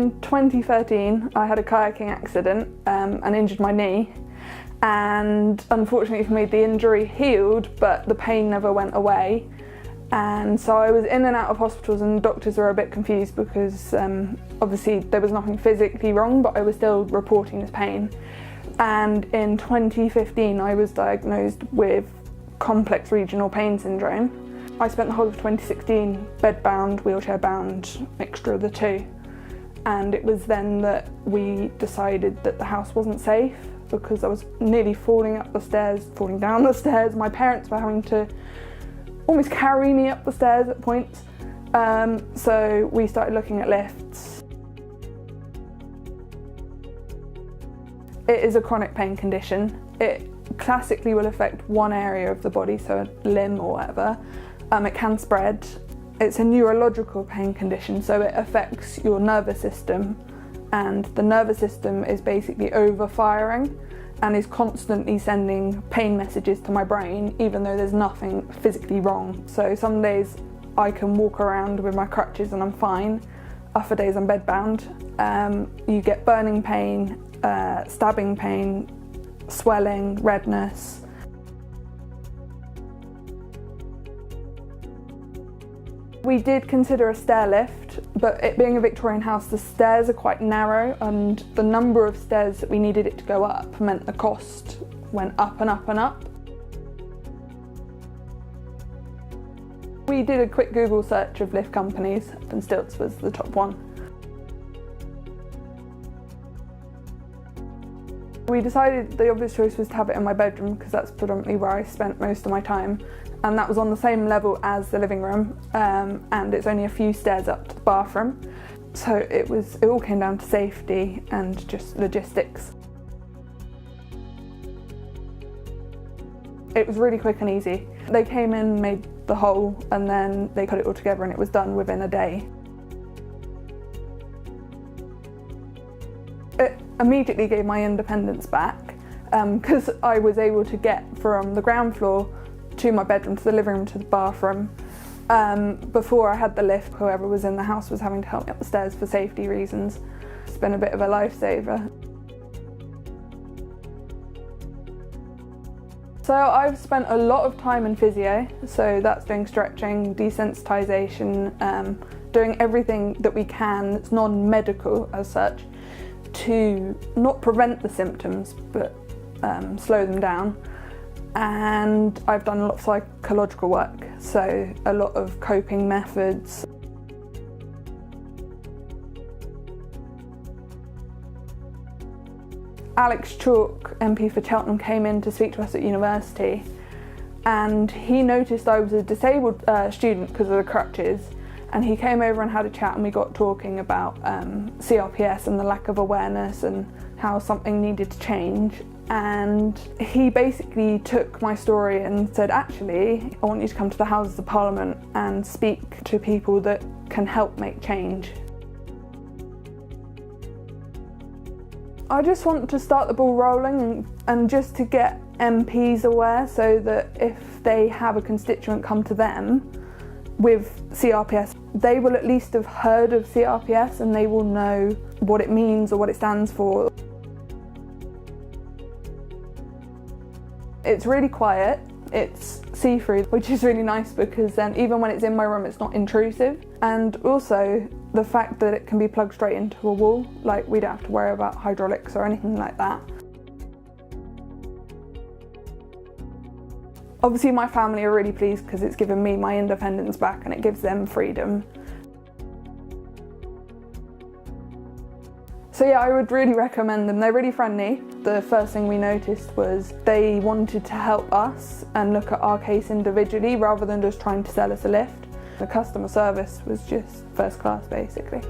in 2013 I had a kayaking accident and injured my knee, and unfortunately for me the injury healed but the pain never went away, and so I was in and out of hospitals and doctors were a bit confused because obviously there was nothing physically wrong but I was still reporting this pain. And in 2015 I was diagnosed with complex regional pain syndrome. I spent the whole of 2016 bedbound, wheelchair-bound, mixture of the two. And it was then that we decided that the house wasn't safe because I was nearly falling up the stairs, falling down the stairs. My parents were having to almost carry me up the stairs at points. So we started looking at lifts. It is a chronic pain condition. It classically will affect one area of the body, so a limb or whatever. It can spread. It's a neurological pain condition, so it affects your nervous system, and the nervous system is basically overfiring and is constantly sending pain messages to my brain even though there's nothing physically wrong. So some days I can walk around with my crutches and I'm fine. Other days I'm bedbound. You get burning pain, stabbing pain, swelling, redness. We did consider a stair lift, but it being a Victorian house, the stairs are quite narrow and the number of stairs that we needed it to go up meant the cost went up and up and up. We did a quick Google search of lift companies and Stiltz was the top one. We decided the obvious choice was to have it in my bedroom because that's predominantly where I spent most of my time, and that was on the same level as the living room, and it's only a few stairs up to the bathroom. So it all came down to safety and just logistics. It was really quick and easy. They came in, made the hole, and then they put it all together and it was done within a day. It immediately gave my independence back because I was able to get from the ground floor to my bedroom, to the living room, to the bathroom. Before I had the lift, whoever was in the house was having to help me up the stairs for safety reasons. It's been a bit of a lifesaver. So I've spent a lot of time in physio, so that's doing stretching, desensitisation, doing everything that we can that's non-medical as such to not prevent the symptoms but slow them down. And I've done a lot of psychological work, so a lot of coping methods. Alex Chalk, MP for Cheltenham, came in to speak to us at university, and he noticed I was a disabled student because of the crutches, and he came over and had a chat and we got talking about CRPS and the lack of awareness and how something needed to change. And he basically took my story and said, actually, I want you to come to the Houses of Parliament and speak to people that can help make change. I just want to start the ball rolling and just to get MPs aware so that if they have a constituent come to them with CRPS, they will at least have heard of CRPS and they will know what it means or what it stands for. It's really quiet, it's see-through, which is really nice because then even when it's in my room it's not intrusive, and also the fact that it can be plugged straight into a wall, like we don't have to worry about hydraulics or anything like that. Obviously my family are really pleased because it's given me my independence back and it gives them freedom. So yeah, I would really recommend them. They're really friendly. The first thing we noticed was they wanted to help us and look at our case individually rather than just trying to sell us a lift. The customer service was just first class basically.